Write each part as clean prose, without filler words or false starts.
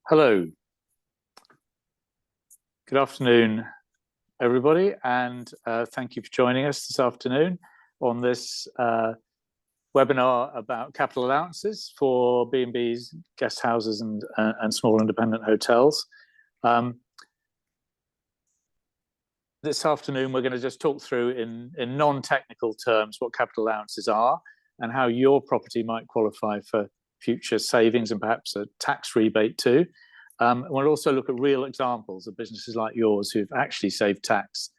Hello. Good afternoon, everybody, and thank you for joining us this afternoon on this webinar about capital allowances for B&Bs, guest houses, and small independent hotels. This afternoon, we're going to just talk through in non-technical terms what capital allowances are and how your property might qualify for future savings and perhaps a tax rebate too. We'll also look at real examples of businesses like yours who've actually saved tax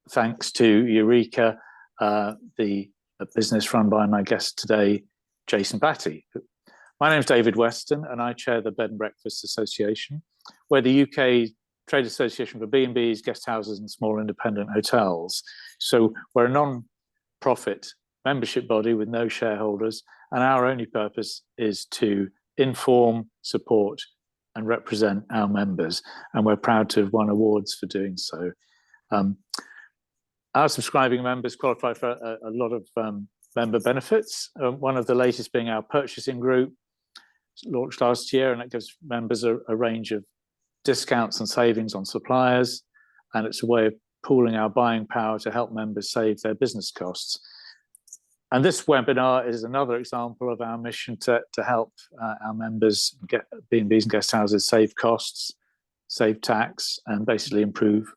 thanks to Eureka, the business run by my guest today, Jason Batty. My name is David Weston and I chair the Bed and Breakfast Association. We're the UK trade association for B&Bs, guest houses and small independent hotels. So we're a non-profit membership body with no shareholders, and our only purpose is to inform, support and represent our members, and we're proud to have won awards for doing so. Our subscribing members qualify for a lot of member benefits, one of the latest being our purchasing group, launched last year, and it gives members a range of discounts and savings on suppliers, and it's a way of pooling our buying power to help members save their business costs. And this webinar is another example of our mission to help our members get B&Bs and guest houses save costs, save tax, and basically improve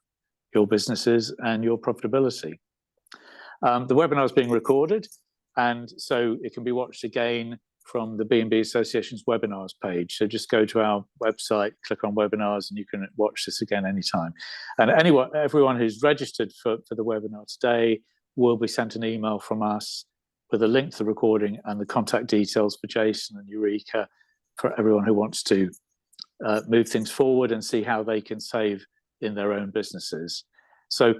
your businesses and your profitability. The webinar is being recorded, and so it can be watched again from the B&B Association's webinars page. So just go to our website, click on webinars, and you can watch this again anytime. And everyone who's registered for the webinar today will be sent an email from us with a link to the recording and the contact details for Jason and Eureka for everyone who wants to move things forward and see how they can save in their own businesses. So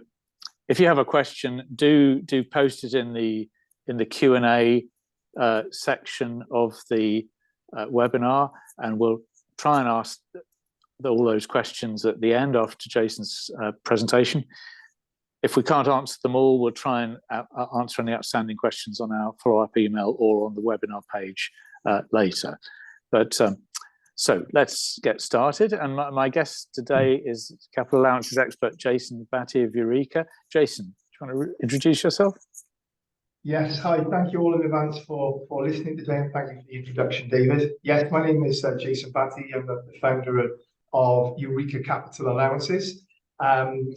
if you have a question, do post it in the Q&A section of the webinar, and we'll try and ask all those questions at the end after Jason's presentation. If we can't answer them all, we'll try and answer any outstanding questions on our follow-up email or on the webinar page later. But so let's get started. And my guest today is capital allowances expert Jason Batty of Eureka. Jason, do you want to introduce yourself? Yes, hi, thank you all in advance for listening today, and thank you for the introduction, David. Yes, my name is Jason Batty. I'm the founder of Eureka Capital Allowances. I'm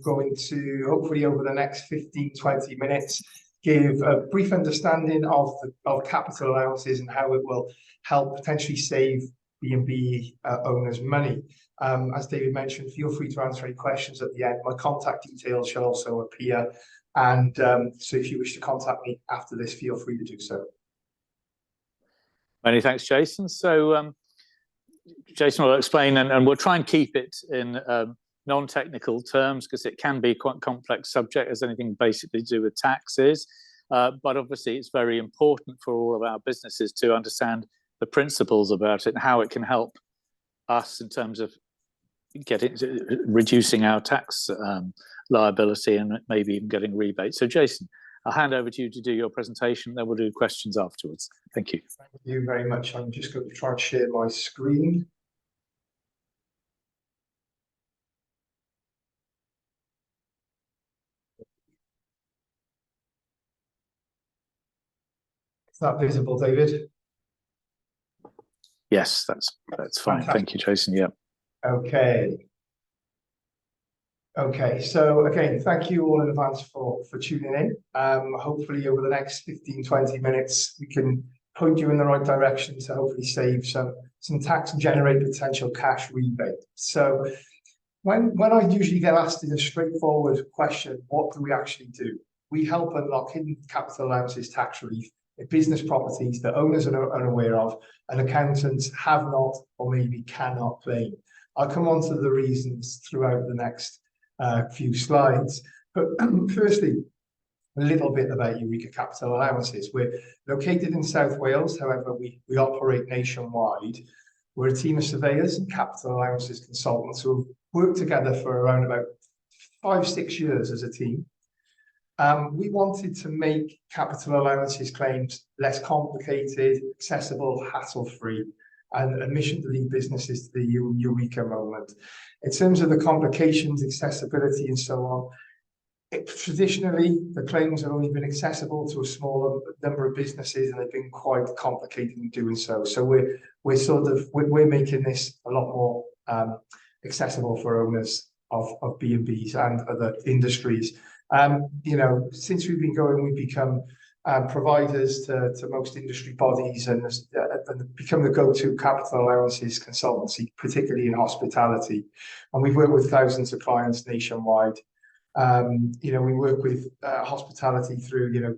going to, hopefully over the next 15-20 minutes, give a brief understanding of capital allowances and how it will help potentially save B&B owners money. As David mentioned, feel free to answer any questions at the end. My contact details shall also appear. And so if you wish to contact me after this, feel free to do so. Many thanks, Jason. So Jason will explain, and we'll try and keep it in non-technical terms because it can be quite a complex subject, as anything basically to do with taxes. But obviously, it's very important for all of our businesses to understand the principles about it and how it can help us in terms of reducing our tax liability and maybe even getting rebates. So Jason, I'll hand over to you to do your presentation, then we'll do questions afterwards. Thank you. Thank you very much. I'm just going to try and share my screen. Is that visible, David? Yes, that's fine. Fantastic. Thank you, Jason. Yeah. Okay, so again, thank you all in advance for tuning in. Hopefully over the next 15-20 minutes, we can point you in the right direction to hopefully save some tax and generate potential cash rebate. So when I usually get asked in a straightforward question, what do we actually do? We help unlock hidden capital allowances tax relief in business properties that owners are unaware of and accountants have not or maybe cannot claim. I'll come on to the reasons throughout the next few slides. But firstly, a little bit about Eureka Capital Allowances. We're located in South Wales, however, we operate nationwide. We're a team of surveyors and capital allowances consultants who have worked together for around about 5-6 years as a team. We wanted to make capital allowances claims less complicated, accessible, hassle-free, and admission to lead businesses to the Eureka moment. In terms of the complications, accessibility, and so on, traditionally, the claims have only been accessible to a smaller number of businesses, and they've been quite complicated in doing so. So we're making this a lot more accessible for owners of B&Bs and other industries. You know, since we've been going, we've become providers to most industry bodies and become the go-to capital allowances consultancy, particularly in hospitality. And we've worked with thousands of clients nationwide. You know, we work with hospitality through, you know,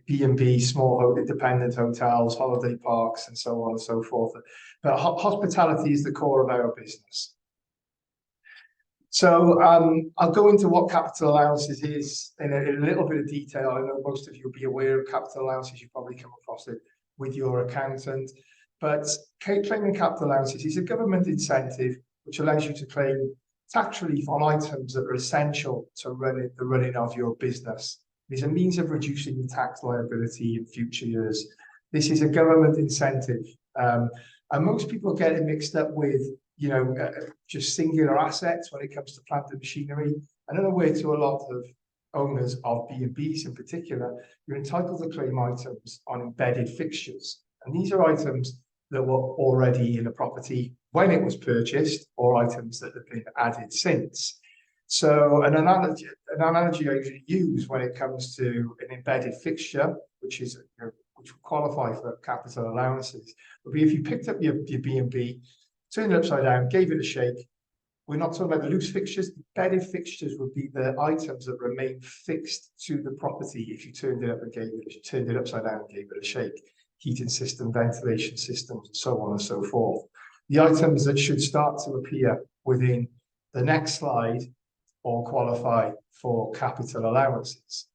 B&B, small independent hotels, holiday parks, and so on and so forth. But hospitality is the core of our business. So I'll go into what capital allowances is in a little bit of detail. I know most of you will be aware of capital allowances. You've probably come across it with your accountant. But claiming capital allowances is a government incentive which allows you to claim tax relief on items that are essential to the running of your business. It is a means of reducing your tax liability in future years. This is a government incentive. And most people get it mixed up with, you know, just singular assets when it comes to plant and machinery. And unaware to a lot of owners of B&Bs in particular, you're entitled to claim items on embedded fixtures. And these are items that were already in the property when it was purchased, or items that have been added since. So an analogy I usually use when it comes to an embedded fixture, which is, you know, which will qualify for capital allowances, would be if you picked up your B&B, turned it upside down, gave it a shake. We're not talking about the loose fixtures. Embedded fixtures would be the items that remain fixed to the property if you turned it up and turned it upside down and gave it a shake. Heating system, ventilation systems, and so on and so forth. The items that should start to appear within the next slide all qualify for capital allowances.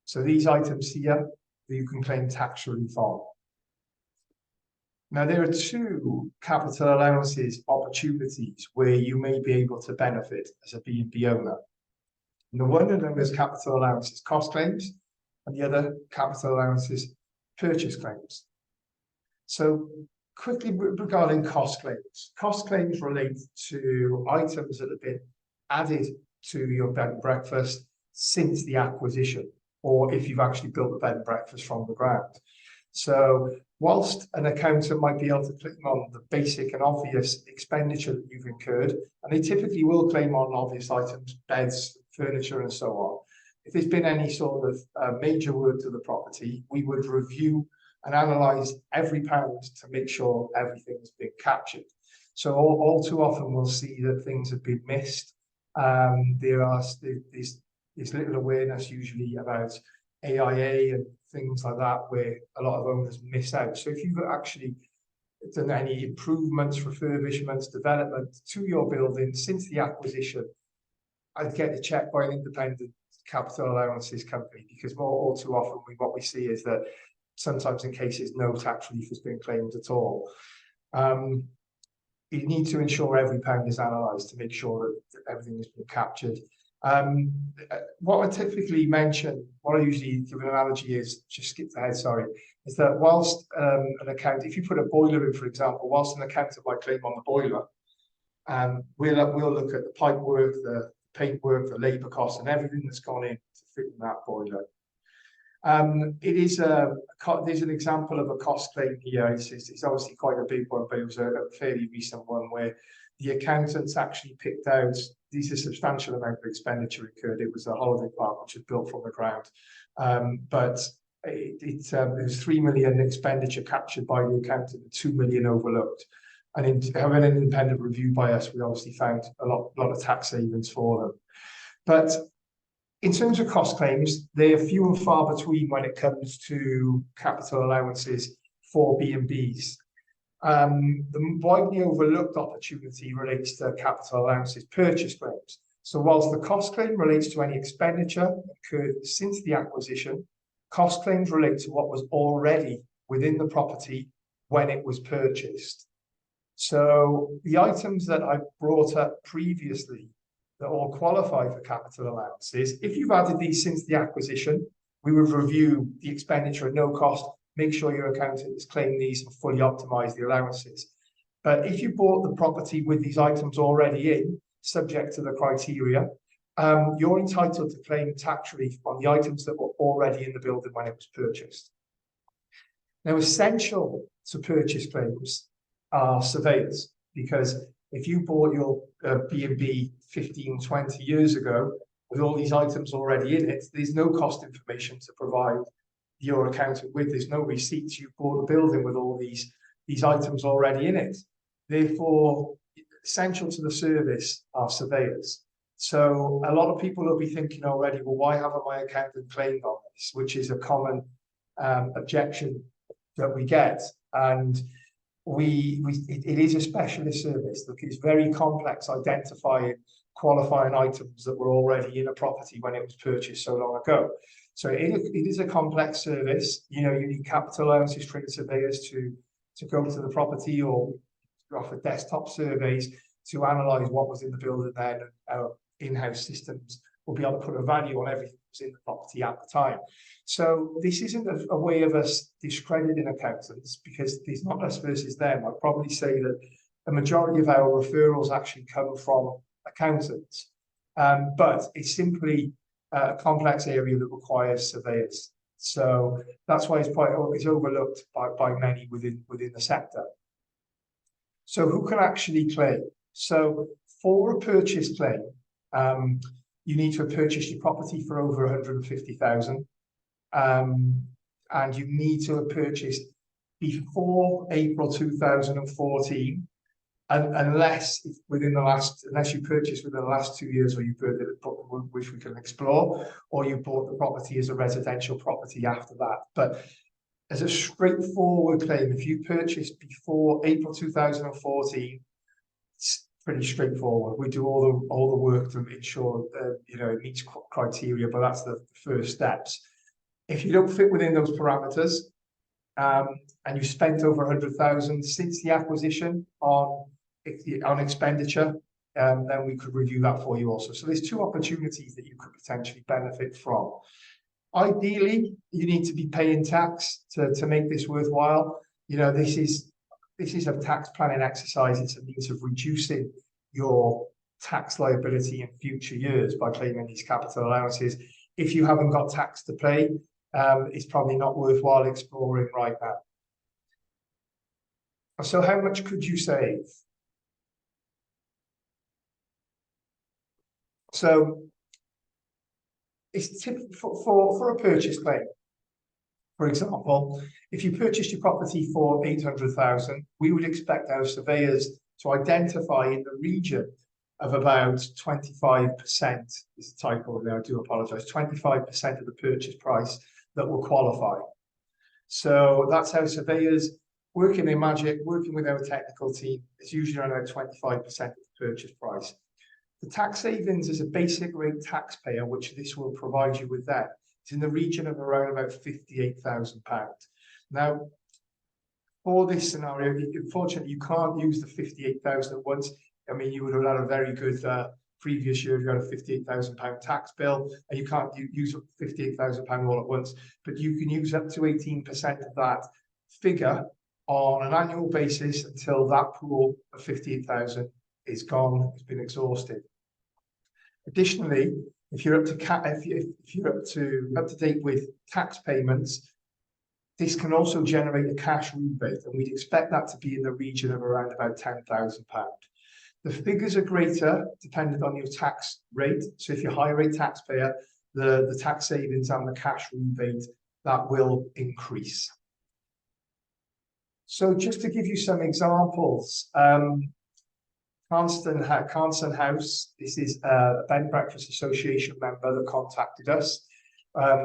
So these items here, you can claim tax relief on. Now, there are two capital allowances opportunities where you may be able to benefit as a B&B owner. And the one of them is capital allowances cost claims, and the other capital allowances purchase claims. So quickly regarding cost claims. Cost claims relate to items that have been added to your bed and breakfast since the acquisition, or if you've actually built the bed and breakfast from the ground. So whilst an accountant might be able to claim on the basic and obvious expenditure that you've incurred, and they typically will claim on obvious items, beds, furniture, and so on, if there's been any sort of major work to the property, we would review and analyze every pound to make sure everything's been captured. So all too often we'll see that things have been missed. There's little awareness usually about AIA and things like that, where a lot of owners miss out. So if you've actually done any improvements, refurbishments, development to your building since the acquisition, I'd get it checked by an independent capital allowances company, because all too often what we see is that sometimes in cases no tax relief has been claimed at all. You need to ensure every pound is analysed to make sure that everything has been captured. What I typically mention, what I usually give an analogy is, just skip ahead, sorry, is that whilst an account, if you put a boiler in, for example, whilst an accountant might claim on the boiler, we'll look at the pipe work, the paint work, the labour costs, and everything that's gone in to fit in that boiler. There's an example of a cost claim here. It's obviously quite a big one, but it was a fairly recent one where the accountants actually picked out, these are substantial amount of expenditure incurred. It was a holiday park which was built from the ground, but it was 3 million expenditure captured by the accountant and 2 million overlooked. And in having an independent review by us, we obviously found a lot of tax savings for them. But in terms of cost claims, they are few and far between when it comes to capital allowances for B&Bs. The widely overlooked opportunity relates to capital allowances purchase claims. So whilst the cost claim relates to any expenditure incurred since the acquisition, cost claims relate to what was already within the property when it was purchased. So the items that I brought up previously that all qualify for capital allowances, if you've added these since the acquisition, we would review the expenditure at no cost make sure your accountant has claimed these and fully optimised the allowances. But if you bought the property with these items already in, subject to the criteria, you're entitled to claim tax relief on the items that were already in the building when it was purchased. Now, essential to purchase claims are surveyors, because if you bought your B&B 15, 20 years ago with all these items already in it, there's no cost information to provide your accountant with. There's no receipts. You bought a building with all these items already in it. Therefore, essential to the service are surveyors. So a lot of people will be thinking already, well, why haven't my accountant claimed on this? Which is a common objection that we get. And it is a specialist service. Look, it's very complex identifying, qualifying items that were already in a property when it was purchased so long ago. So it is a complex service. You know, you need capital allowances trained surveyors to go to the property, or offer desktop surveys to analyse what was in the building then. Our in-house systems will be able to put a value on everything that was in the property at the time. So this isn't a way of us discrediting accountants, because there's not us versus them. I'd probably say that the majority of our referrals actually come from accountants, but it's simply a complex area that requires surveyors. So that's why it's overlooked by many within the sector. So who can actually claim? So for a purchase claim, you need to have purchased your property for over 150,000, and you need to have purchased before April 2014, and unless you purchased within the last 2 years, or you purchased it, which we can explore, or you bought the property as a residential property after that. But as a straightforward claim, if you purchased before April 2014, it's pretty straightforward. We do all the work to ensure it meets criteria, but that's the first steps. If you don't fit within those parameters, and you spent over 100,000 since the acquisition on expenditure, then we could review that for you also. So there's two opportunities that you could potentially benefit from. Ideally, you need to be paying tax to make this worthwhile. You know, this is a tax planning exercise. It's a means of reducing your tax liability in future years by claiming these capital allowances. If you haven't got tax to pay, it's probably not worthwhile exploring right now. So how much could you save? So it's typical for a purchase claim. For example, if you purchased your property for 800,000, we would expect our surveyors to identify in the region of about 25%, is a typo there, I do apologise, 25% of the purchase price that will qualify. So that's how surveyors, working their magic, working with our technical team, it's usually around 25% of the purchase price. The tax savings as a basic rate taxpayer, which this will provide you with that, is in the region of around about £58,000. Now, for this scenario, unfortunately, you can't use the 58,000 at once. I mean, you would have had a very good previous year if you had a £58,000 tax bill, and you can't use £58,000 all at once, but you can use up to 18% of that figure on an annual basis until that pool of 58,000 is gone, it's been exhausted. Additionally, if you're up to date with tax payments, this can also generate a cash rebate, and we'd expect that to be in the region of around about £10,000. The figures are greater depending on your tax rate. So if you're a high rate taxpayer, the tax savings and the cash rebate, that will increase. So just to give you some examples, Carnston House, this is a Bed and Breakfast Association member that contacted us,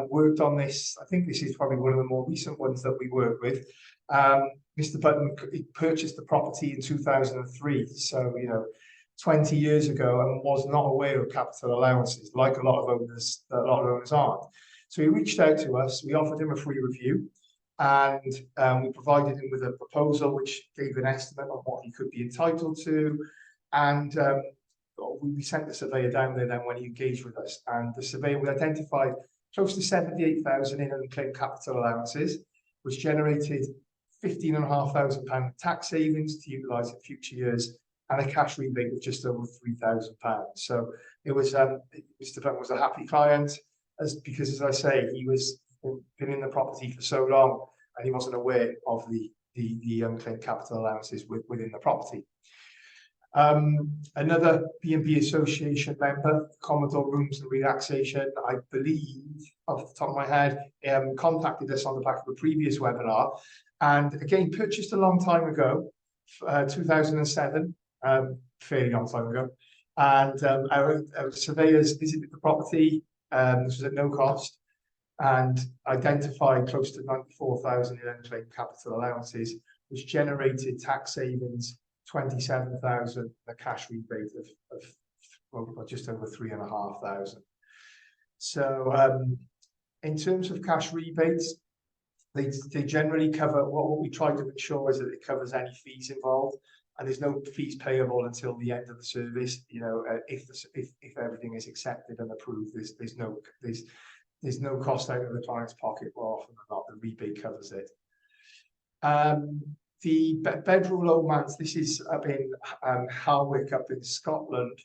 worked on this. I think this is probably one of the more recent ones that we work with. Mr. Button purchased the property in 2003, so 20 years ago, and was not aware of capital allowances, like a lot of owners aren't. So he reached out to us. We offered him a free review, and we provided him with a proposal which gave an estimate of what he could be entitled to. And we sent the surveyor down there then when he engaged with us, and the surveyor, we identified close to 78,000 in unclaimed capital allowances. which generated £15,500 tax savings to utilise in future years, and a cash rebate of just over £3,000. So it was Mr. Funk was a happy client, because as I say, he was been in the property for so long, and he wasn't aware of the unclaimed capital allowances within the property. Another B&B Association member, Commodore Rooms and Relaxation, I believe, off the top of my head, contacted us on the back of a previous webinar, and again purchased a long time ago, 2007, fairly long time ago, and our surveyors visited the property. This was at no cost, and identified close to 94,000 in unclaimed capital allowances, which generated tax savings 27,000, a cash rebate of just over 3,500. So in terms of cash rebates, they generally cover what we try to ensure is that it covers any fees involved, and there's no fees payable until the end of the service. You know, if everything is accepted and approved, there's no cost out of the client's pocket. More often than not, the rebate covers it. The bedroom romance, this is up in Harwick, up in Scotland.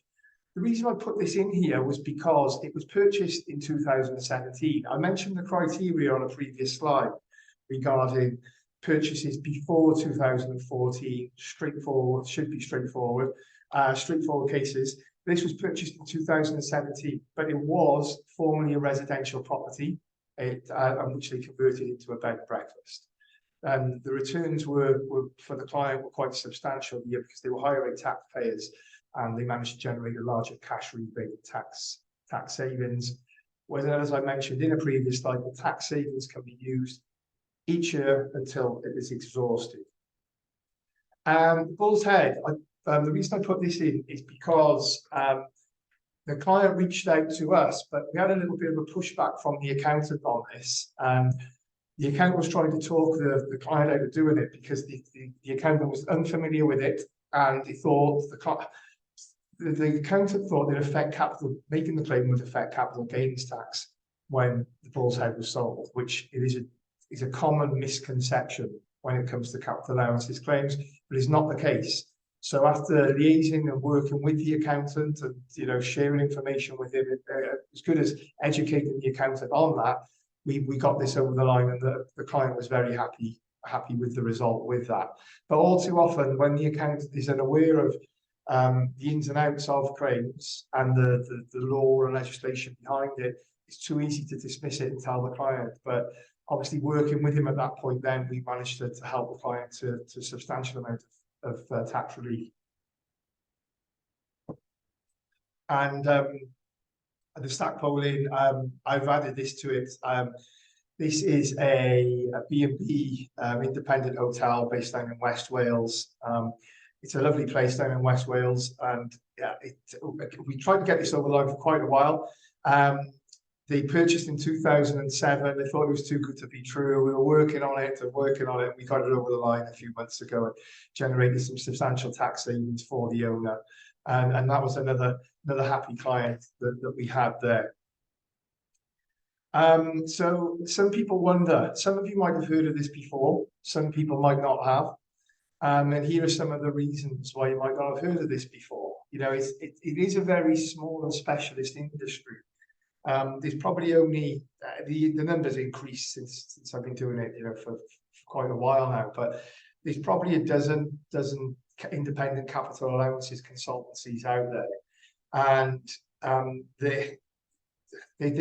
The reason I put this in here was because it was purchased in 2017. I mentioned the criteria on a previous slide regarding purchases before 2014, straightforward, should be straightforward, straightforward cases. This was purchased in 2017, but it was formerly a residential property, which they converted into a bed and breakfast. The returns were for the client were quite substantial here, because they were higher rate taxpayers, and they managed to generate a larger cash rebate tax savings. Whereas, as I mentioned in a previous slide, the tax savings can be used each year until it is exhausted. Bull's Head, the reason I put this in is because the client reached out to us, but we had a little bit of a pushback from the accountant on this. The accountant was trying to talk the client out of doing it, because the accountant was unfamiliar with it, and he thought the accountant thought making the claim would affect capital gains tax when the Bull's Head was sold, which it is a common misconception when it comes to capital allowances claims, but it's not the case. So after liaising and working with the accountant and sharing information with him, as good as educating the accountant on that, we got this over the line, and the client was very happy with the result with that. But all too often, when the accountant is unaware of the ins and outs of claims and the law and legislation behind it, it's too easy to dismiss it and tell the client. But obviously, working with him at that point, then we managed to help the client to a substantial amount of tax relief. And the stack polling, I've added this to it. This is a B&B independent hotel based down in West Wales. It's a lovely place down in West Wales, and we tried to get this over the line for quite a while. They purchased in 2007. They thought it was too good to be true. We were working on it. We got it over the line a few months ago and generated some substantial tax savings for the owner. And that was another happy client that we had there. So some people wonder, some of you might have heard of this before, some people might not have. And here are some of the reasons why you might not have heard of this before. It is a very small and specialist industry. There's probably only the numbers increased since I've been doing it, for quite a while now. But there's probably a dozen independent capital allowances consultancies out there, and they're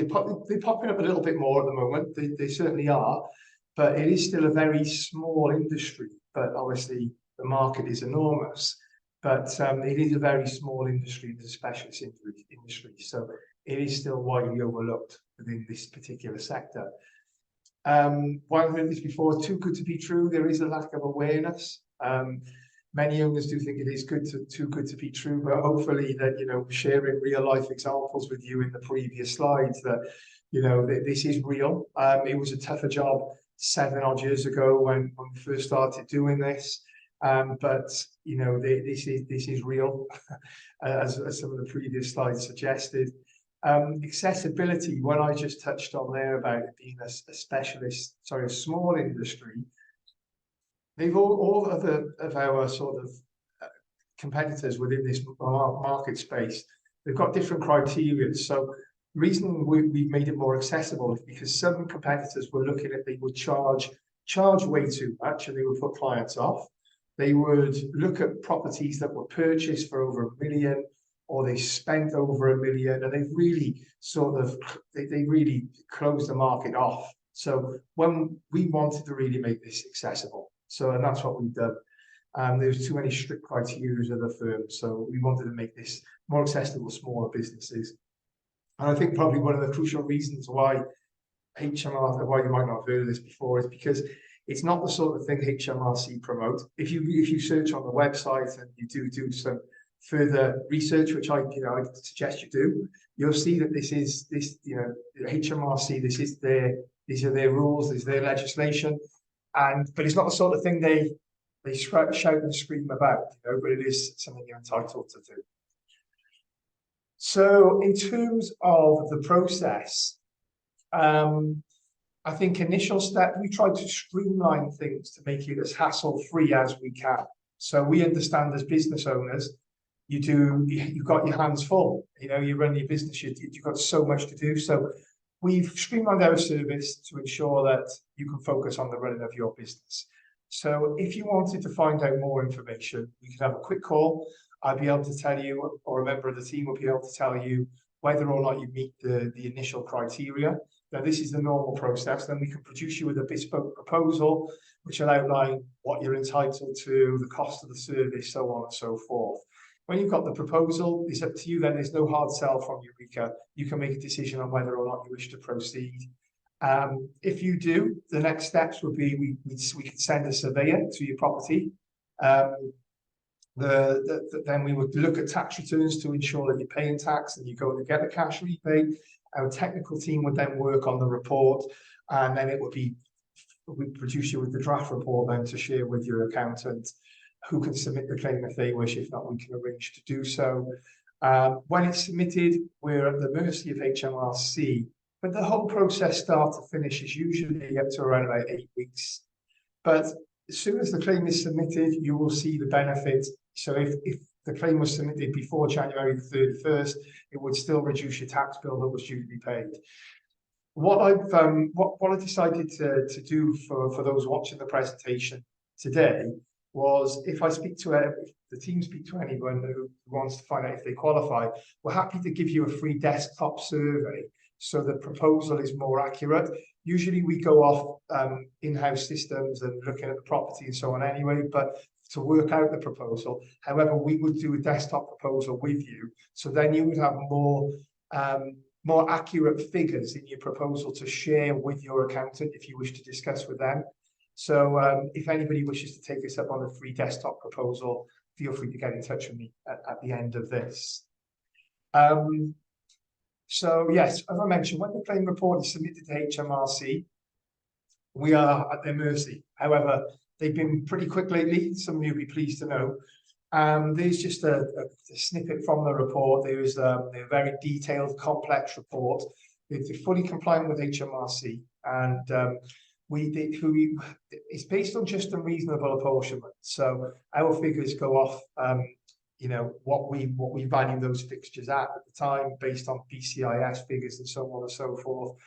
popping up a little bit more at the moment. They certainly are, but it is still a very small industry. But obviously, the market is enormous. But it is a very small industry, it's a specialist industry, so it is still widely overlooked within this particular sector. While I've heard this before, too good to be true, there is a lack of awareness. Many owners do think it is too good to be true, but hopefully that, sharing real life examples with you in the previous slides, that, this is real. It was a tougher job 7 odd years ago when we first started doing this. But this is real, as some of the previous slides suggested. Accessibility, what I just touched on there about it being a specialist, sorry, a small industry, they've all of our sort of competitors within this market space, they've got different criteria. So the reason we've made it more accessible is because some competitors were looking at, they would charge way too much and they would put clients off. They would look at properties that were purchased for over $1 million, or they spent over $1 million, and they've really sort of, they really closed the market off. So when we wanted to really make this accessible, and that's what we've done. There's too many strict criteria of the firm, so we wanted to make this more accessible to smaller businesses. And I think probably one of the crucial reasons why why you might not have heard of this before, is because it's not the sort of thing HMRC promote. If you search on the website and you do some further research, which I suggest you do, you'll see that HMRC, these are their rules, this is their legislation, but it's not the sort of thing they shout and scream about, but it is something you're entitled to do. So in terms of the process, I think initial step, we try to streamline things to make it as hassle-free as we can. So we understand as business owners, you've got your hands full, you run your business, you've got so much to do. So we've streamlined our service to ensure that you can focus on the running of your business. So if you wanted to find out more information, we could have a quick call. I'd be able to tell you, or a member of the team will be able to tell you whether or not you meet the initial criteria. Now, this is the normal process. Then we can produce you with a bespoke proposal, which will outline what you're entitled to, the cost of the service, so on and so forth. When you've got the proposal, it's up to you then. There's no hard sell from Eureka. You can make a decision on whether or not you wish to proceed. If you do, the next steps would be we could send a surveyor to your property. Then we would look at tax returns to ensure that you're paying tax and you go to get a cash rebate. Our technical team would then work on the report, and then we'd produce you with the draft report then to share with your accountant, who can submit the claim if they wish. If not, we can arrange to do so. When it's submitted, we're at the mercy of HMRC, but the whole process start to finish is usually up to around about 8 weeks. But as soon as the claim is submitted, you will see the benefit. So if the claim was submitted before January the 31st, it would still reduce your tax bill that was due to be paid. What I decided to do for those watching the presentation today was, if the team speak to anyone who wants to find out if they qualify, we're happy to give you a free desktop survey so the proposal is more accurate. Usually we go off in-house systems and looking at the property and so on anyway, but to work out the proposal. However, we would do a desktop proposal with you, so then you would have more accurate figures in your proposal to share with your accountant if you wish to discuss with them. So if anybody wishes to take us up on a free desktop proposal, feel free to get in touch with me at the end of this. So yes, as I mentioned, when the claim report is submitted to HMRC, we are at their mercy. However, they've been pretty quick lately. Some of you will be pleased to know. There's just a snippet from the report. There is a very detailed, complex report. It's fully compliant with HMRC, and it's based on just and reasonable apportionment. So our figures go off, what we value those fixtures at the time, based on BCIS figures and so on and so forth.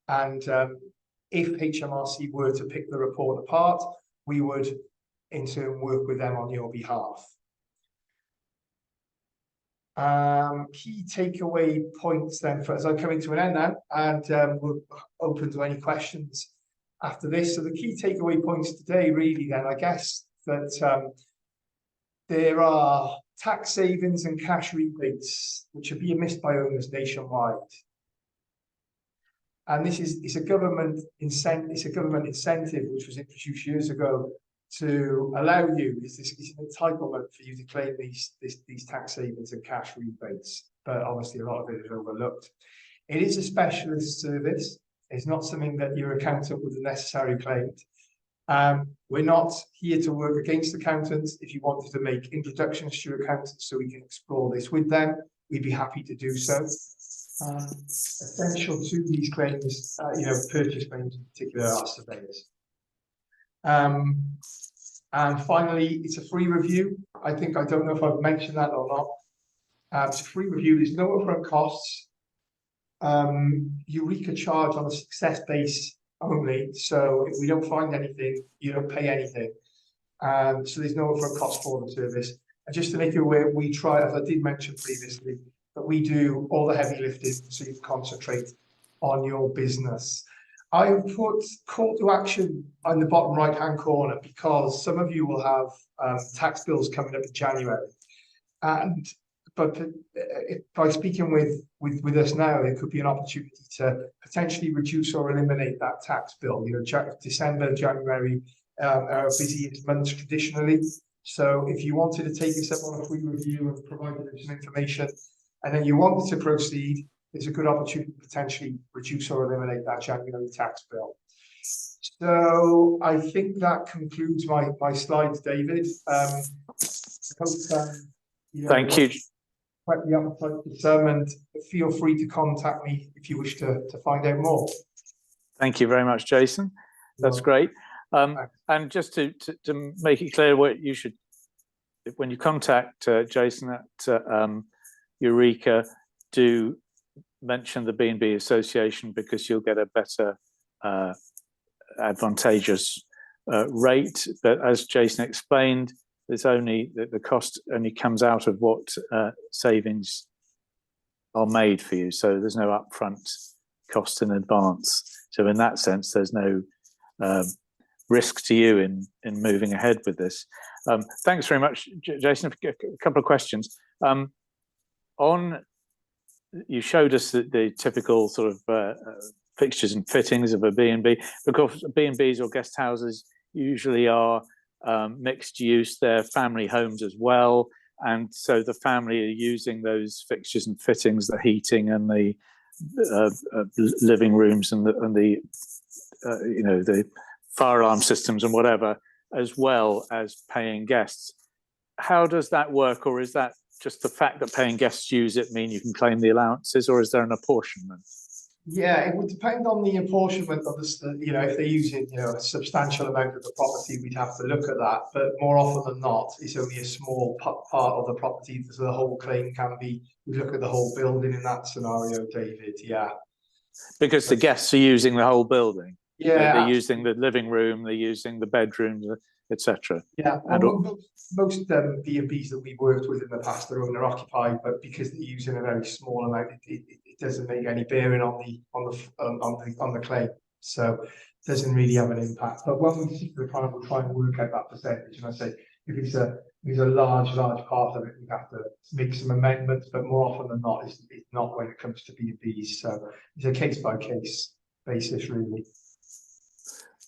And if HMRC were to pick the report apart, we would in turn work with them on your behalf. Key takeaway points then, as I'm coming to an end now, and we're open to any questions after this. So the key takeaway points today, really, then, I guess that there are tax savings and cash rebates which are being missed by owners nationwide. And it's a government incentive which was introduced years ago to allow you, it's an entitlement for you to claim these tax savings and cash rebates. But obviously a lot of it is overlooked. It is a specialist service. It's not something that your accountant would have necessarily claimed. We're not here to work against accountants. If you wanted to make introductions to your accountants so we can explore this with them, we'd be happy to do so. Essential to these claims, purchase claims in particular, are surveyors. And finally, it's a free review. I don't know if I've mentioned that or not. It's a free review. There's no upfront costs. Eureka charge on a success base only. So if we don't find anything, you don't pay anything. So there's no upfront cost for the service. And just to make you aware, we try, as I did mention previously, that we do all the heavy lifting so you can concentrate on your business. I put call to action on the bottom right-hand corner because some of you will have tax bills coming up in January. But by speaking with us now, there could be an opportunity to potentially reduce or eliminate that tax bill. December, January are busiest months traditionally. So if you wanted to take this up on a free review and provide some information, and then you wanted to proceed, it's a good opportunity to potentially reduce or eliminate that January tax bill. So I think that concludes my slides, David. Thank you. Quite the appetite for some, and feel free to contact me if you wish to find out more. Thank you very much, Jason. That's great. And just to make it clear, what you should, when you contact Jason at Eureka, do mention the B&B Association, because you'll get a better advantageous rate. But as Jason explained, there's only the cost only comes out of what savings are made for you. So there's no upfront cost in advance. So in that sense, there's no risk to you in moving ahead with this. Thanks very much, Jason. A couple of questions. You showed us the typical sort of fixtures and fittings of a B&B. Because B&Bs or guest houses usually are mixed use. They're family homes as well, and so the family are using those fixtures and fittings, the heating and the living rooms and the fire alarm systems and whatever, as well as paying guests. How does that work, or is that just the fact that paying guests use it mean you can claim the allowances, or is there an apportionment? Yeah, it would depend on the apportionment of if they're using, a substantial amount of the property, we'd have to look at that. But more often than not, it's only a small part of the property, so the whole claim can be, we look at the whole building in that scenario, David, yeah. Because the guests are using the whole building. Yeah. They're using the living room, they're using the bedrooms, etc. Yeah, and most B&Bs that we've worked with in the past are owner occupied, but because they're using a very small amount, it doesn't make any bearing on the claim, so it doesn't really have an impact. But when we see the client, we'll try and work out that percentage. And I say if it's a large part of it, we have to make some amendments. But more often than not, it's not when it comes to B&Bs. So it's a case by case basis, really.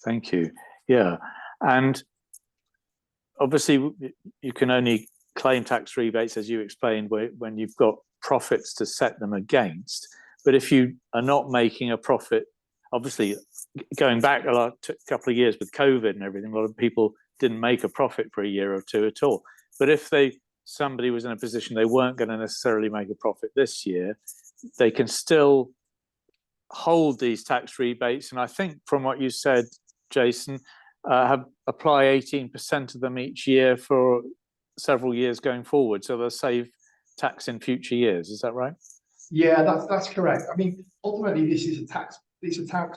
Thank you. Yeah, and obviously you can only claim tax rebates, as you explained, when you've got profits to set them against. But if you are not making a profit, obviously going back a couple of years with COVID and everything, a lot of people didn't make a profit for a year or two at all. But if somebody was in a position they weren't going to necessarily make a profit this year, they can still hold these tax rebates. And I think from what you said, Jason, apply 18% of them each year for several years going forward, so they'll save tax in future years. Is that right? Yeah, that's correct. I mean, ultimately, this is a tax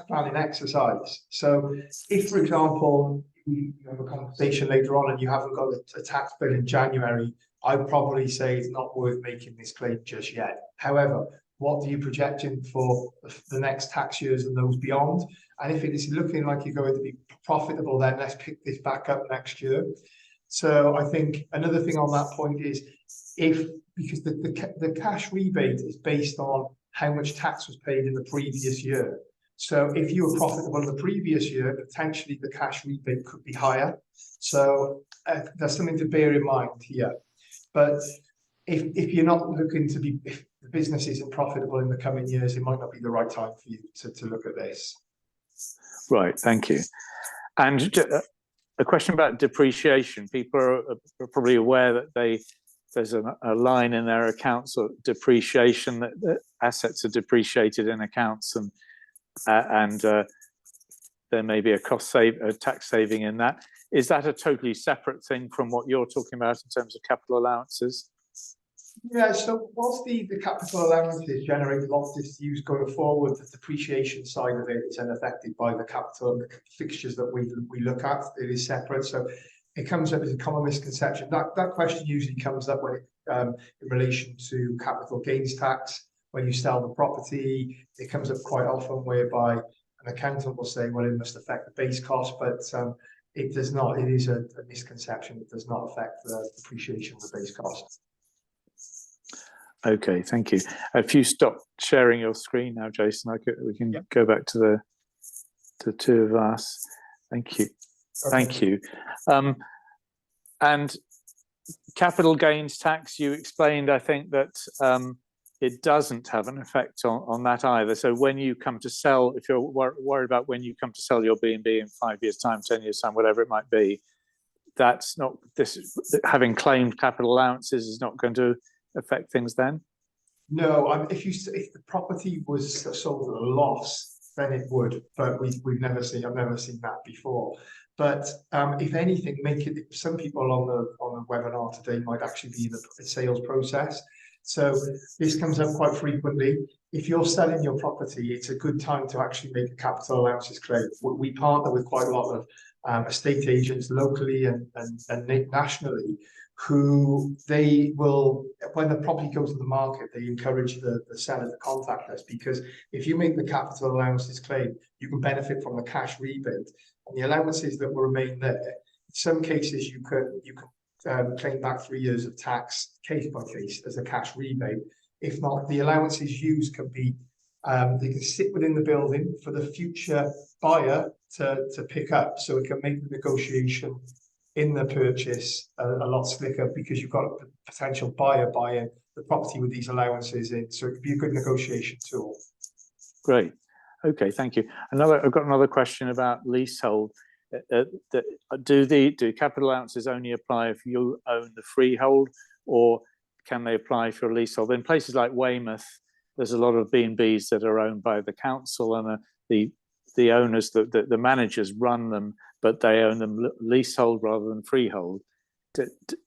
planning exercise. So, if, for example, we have a conversation later on and you haven't got a tax bill in January, I'd probably say it's not worth making this claim just yet. However, what are you projecting for the next tax years and those beyond? And if it is looking like you're going to be profitable, then let's pick this back up next year. So I think another thing on that point is because the cash rebate is based on how much tax was paid in the previous year. So if you were profitable in the previous year, potentially the cash rebate could be higher. So there's something to bear in mind here. But if you're not looking to be, if the business isn't profitable in the coming years, it might not be the right time for you to look at this. Right, thank you. And a question about depreciation. People are probably aware that there's a line in their accounts or depreciation that assets are depreciated in accounts, and there may be a tax saving in that. Is that a totally separate thing from what you're talking about in terms of capital allowances? Yeah, so whilst the capital allowances generate lots of use going forward, the depreciation side of it is unaffected by the capital fixtures that we look at. It is separate, so it comes up as a common misconception. That question usually comes up when in relation to capital gains tax. When you sell the property, it comes up quite often whereby an accountant will say, well, it must affect the base cost, but it does not. It is a misconception. It does not affect the depreciation of the base cost. Okay, thank you. If you stop sharing your screen now, Jason, we can go back to the two of us. Thank you. Okay. Thank you. And capital gains tax, you explained, I think, that it doesn't have an effect on that either. So when you come to sell, if you're worried about when you come to sell your B&B in 5 years' time, 10 years' time, whatever it might be, that's not, having claimed capital allowances is not going to affect things then? No, if the property was sold at a loss, then it would, but I've never seen that before. But if anything, some people on the webinar today might actually be in the sales process. So this comes up quite frequently. If you're selling your property, it's a good time to actually make a capital allowances claim. We partner with quite a lot of estate agents locally and nationally, who they will, when the property goes to the market, they encourage the seller to contact us, because if you make the capital allowances claim, you can benefit from the cash rebate, and the allowances that will remain there. In some cases, you can claim back 3 years of tax case by case as a cash rebate. If not, the allowances used can be they can sit within the building for the future buyer to pick up, so it can make the negotiation in the purchase a lot slicker, because you've got a potential buyer buying the property with these allowances in, so it could be a good negotiation tool. Great. Okay, thank you. I've got another question about leasehold. Do capital allowances only apply if you own the freehold, or can they apply for a leasehold? In places like Weymouth, there's a lot of B&Bs that are owned by the council, and the owners, the managers run them, but they own them leasehold rather than freehold.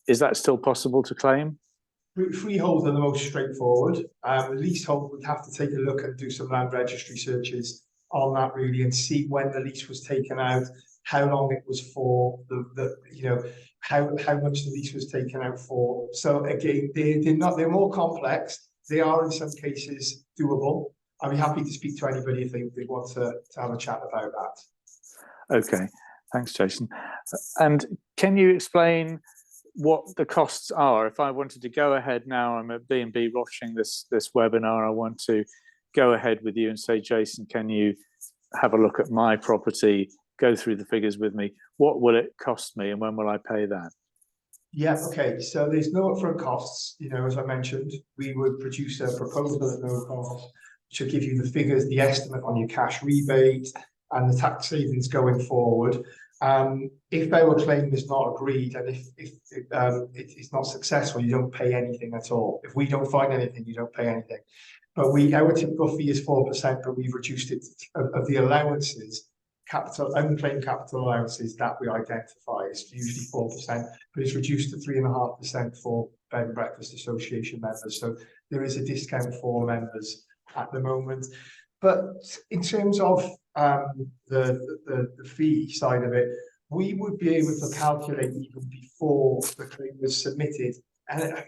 Is that still possible to claim? Freeholds are the most straightforward. Leasehold would have to take a look and do some land registry searches on that really, and see when the lease was taken out, how long it was for, how much the lease was taken out for. So again, they're more complex. They are in some cases doable. I'd be happy to speak to anybody if they want to have a chat about that. Okay, thanks, Jason. And can you explain what the costs are? If I wanted to go ahead now, I'm at B&B watching this webinar, I want to go ahead with you and say, Jason, can you have a look at my property, go through the figures with me? What will it cost me, and when will I pay that? Yeah, okay, so there's no upfront costs. As I mentioned, we would produce a proposal at no cost, which will give you the figures, the estimate on your cash rebate and the tax savings going forward. If our claim is not agreed, and if it's not successful, you don't pay anything at all. If we don't find anything, you don't pay anything. But our typical fee is 4%, but we've reduced it of the allowances. Unclaimed capital allowances that we identify is usually 4%, but it's reduced to 3.5% for Bed and Breakfast Association members. So there is a discount for members at the moment. But in terms of the fee side of it, we would be able to calculate even before the claim was submitted, and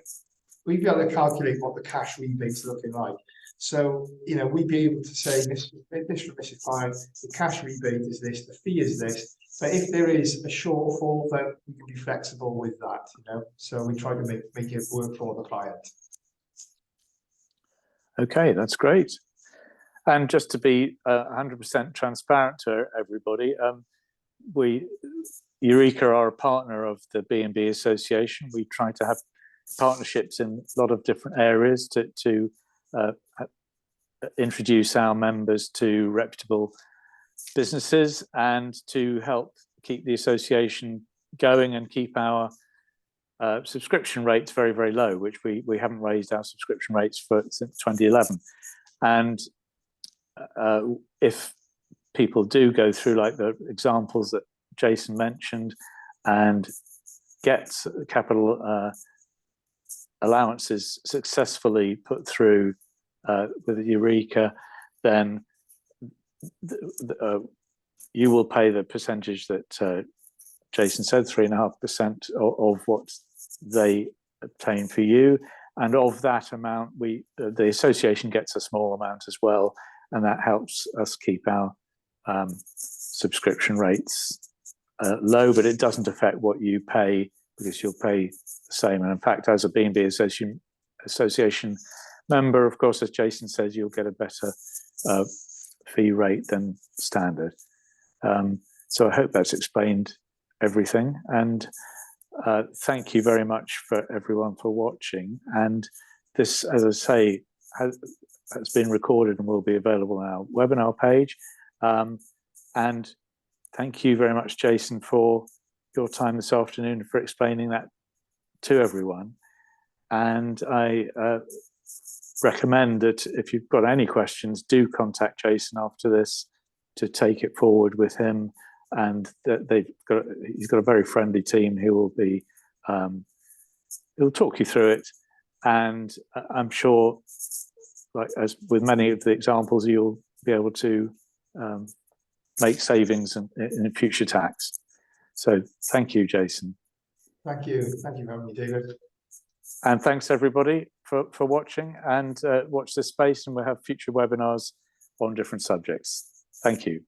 we'd be able to calculate what the cash rebate's looking like. So, we'd be able to say, Mr. Client, the cash rebate is this, the fee is this. But if there is a shortfall, then we can be flexible with that, So we try to make it work for the client. Okay, that's great. And just to be 100% transparent to everybody, Eureka are a partner of the B&B Association. We try to have partnerships in a lot of different areas to introduce our members to reputable businesses, and to help keep the association going and keep our subscription rates very, very low, which we haven't raised our subscription rates since 2011. And if people do go through like the examples that Jason mentioned and get capital allowances successfully put through with Eureka, then you will pay the percentage that Jason said, 3.5% of what they obtain for you. And of that amount, the association gets a small amount as well, and that helps us keep our subscription rates low, but it doesn't affect what you pay, because you'll pay the same. And in fact, as a B&B Association member, of course, as Jason says, you'll get a better fee rate than standard. So I hope that's explained everything. And thank you very much for everyone for watching. And this, as I say, has been recorded and will be available on our webinar page. And thank you very much, Jason, for your time this afternoon, for explaining that to everyone. And I recommend that if you've got any questions, do contact Jason after this to take it forward with him. And that he's got a very friendly team who will be he'll talk you through it. And I'm sure, like as with many of the examples, you'll be able to make savings in future tax. So thank you, Jason. Thank you for having me, David. And thanks everybody for watching, and watch this space, and we'll have future webinars on different subjects. Thank you.